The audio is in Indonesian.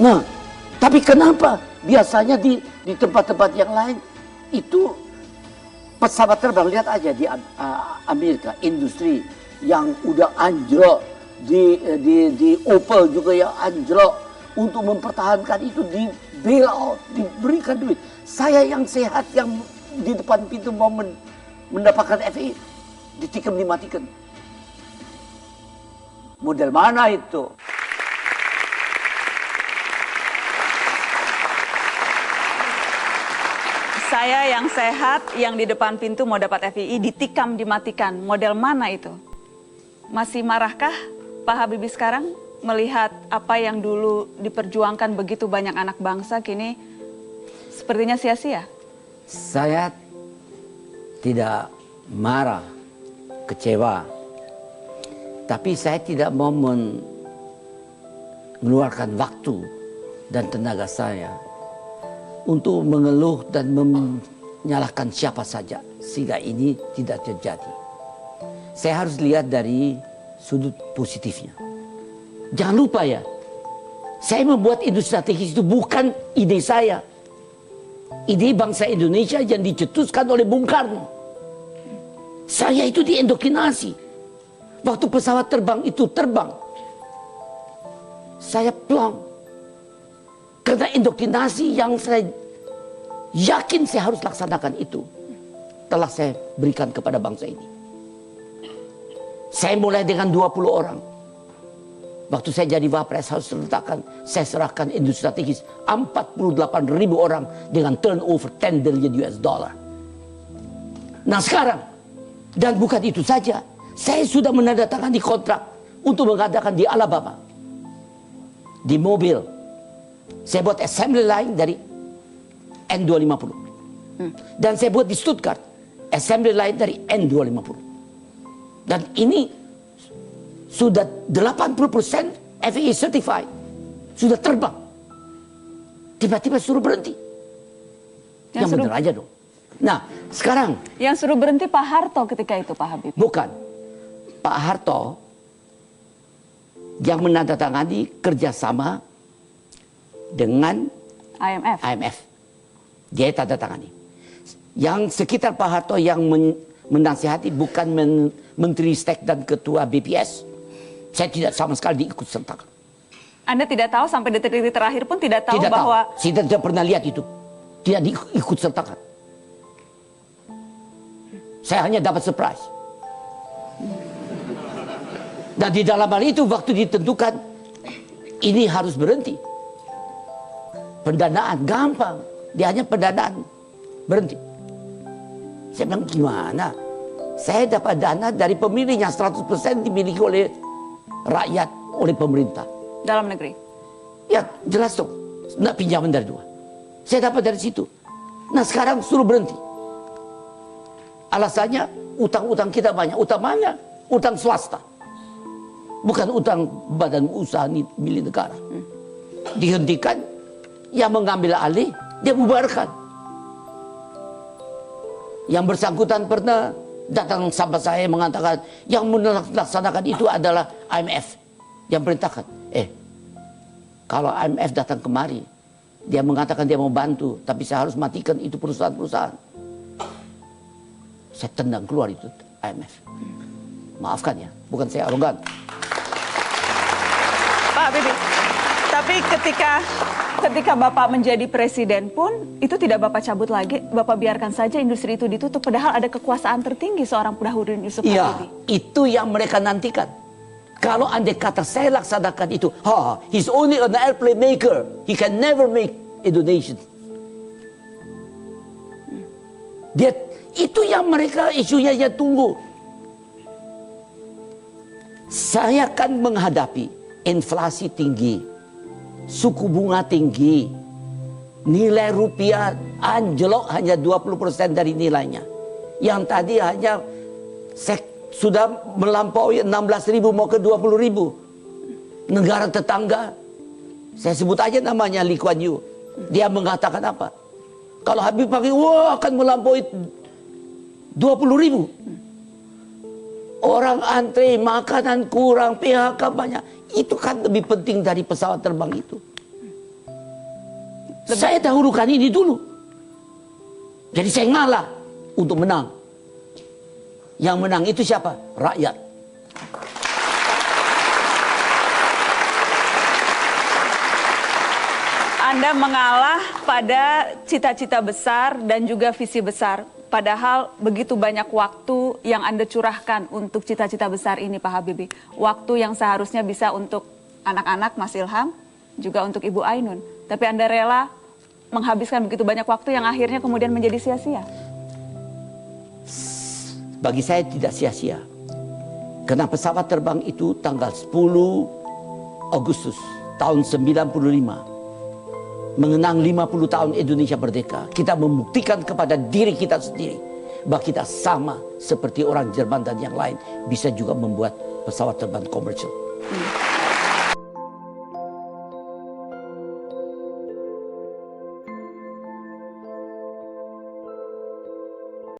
Nah, tapi kenapa biasanya di tempat-tempat yang lain itu pesawat terbang, lihat aja di Amerika, industri yang udah anjlok, di Opel juga yang anjlok, untuk mempertahankan itu di bail out, diberikan duit. Saya yang sehat yang di depan pintu mau mendapatkan FI ditikam dimatikan. Model mana itu? Saya yang sehat, yang di depan pintu mau dapat FII, ditikam, dimatikan. Model mana itu? Masih marahkah Pak Habibie sekarang melihat apa yang dulu diperjuangkan begitu banyak anak bangsa, kini sepertinya sia-sia? Saya tidak marah, kecewa. Tapi saya tidak mau mengeluarkan waktu dan tenaga saya untuk mengeluh dan menyalahkan siapa saja sehingga ini tidak terjadi. Saya harus lihat dari sudut positifnya. Jangan lupa ya, saya membuat industri strategis itu bukan ide saya. Ide bangsa Indonesia yang dicetuskan oleh Bung Karno. Saya itu diindoktrinasi. Waktu pesawat terbang itu terbang, saya plong. Karena indoktrinasi yang saya yakin saya harus laksanakan itu telah saya berikan kepada bangsa ini. Saya mulai dengan 20 orang. Waktu saya jadi Wapres saya serahkan industri strategis 48.000 orang dengan turnover 10 billion US dollar. Nah sekarang, dan bukan itu saja, saya sudah menandatangani kontrak untuk mengadakan di Alabama, di mobil. Saya buat assembly line dari N250. Dan saya buat di Stuttgart assembly line dari N250. Dan ini sudah 80% FAA certified. Sudah terbang. Tiba-tiba suruh berhenti. Yang benar aja dong. Nah, sekarang yang suruh berhenti Pak Harto ketika itu, Pak Habibie. Bukan. Pak Harto yang menandatangani kerjasama dengan IMF. Dia tanda tangani. Yang sekitar Pak Harto yang menasihati bukan Menteri Stek dan Ketua BPS. Saya tidak sama sekali diikut sertakan. Anda tidak tahu sampai detik-detik terakhir pun tidak tahu tidak bahwa... Tahu. Saya tidak pernah lihat itu. Tidak diikut sertakan. Saya hanya dapat surprise. Dan di dalam hal itu waktu ditentukan ini harus berhenti. Pendanaan gampang, dia hanya pendanaan berhenti. Saya bilang gimana? Saya dapat dana dari pemilih yang 100% dimiliki oleh rakyat, oleh pemerintah. Dalam negeri? Ya jelas dong, nggak pinjaman dari luar. Saya dapat dari situ. Nah sekarang suruh berhenti. Alasannya utang-utang kita banyak, utamanya utang swasta. Bukan utang badan usaha milik negara. Dihentikan. Yang mengambil alih, dia bubarkan. Yang bersangkutan pernah datang sama saya mengatakan, yang melaksanakan itu adalah IMF. Yang perintahkan. Kalau IMF datang kemari, dia mengatakan dia mau bantu, tapi saya harus matikan itu perusahaan-perusahaan. Saya tendang keluar itu IMF. Maafkan ya, bukan saya arogan. Pak Habibie, tapi ketika Bapak menjadi presiden pun, itu tidak Bapak cabut lagi, Bapak biarkan saja industri itu ditutup, padahal ada kekuasaan tertinggi seorang Baharudin Yusuf Habibie. Itu yang mereka nantikan. Kalau andai kata saya laksanakan itu, he's only an airplane maker, he can never make Indonesia. Dia, itu yang mereka isunya tunggu. Saya akan menghadapi inflasi tinggi, suku bunga tinggi, nilai rupiah anjlok hanya 20% dari nilainya. Yang tadi hanya sudah melampaui 16.000 mau ke 20.000. Negara tetangga, saya sebut aja namanya Lee Kuan Yew. Dia mengatakan apa? Kalau Habib pakai, akan melampaui 20.000. Orang antre, makanan kurang, PHK banyak. Itu kan lebih penting dari pesawat terbang itu. Saya dahulukan ini dulu. Jadi saya ngalah untuk menang. Yang menang itu siapa? Rakyat. Anda mengalah pada cita-cita besar dan juga visi besar. Padahal begitu banyak waktu yang Anda curahkan untuk cita-cita besar ini, Pak Habibie. Waktu yang seharusnya bisa untuk anak-anak, Mas Ilham, juga untuk Ibu Ainun. Tapi Anda rela menghabiskan begitu banyak waktu yang akhirnya kemudian menjadi sia-sia. Bagi saya tidak sia-sia. Karena pesawat terbang itu tanggal 10 Agustus tahun 95. Mengenang 50 tahun Indonesia merdeka. Kita membuktikan kepada diri kita sendiri bahwa kita sama seperti orang Jerman dan yang lain bisa juga membuat pesawat terbang komersial.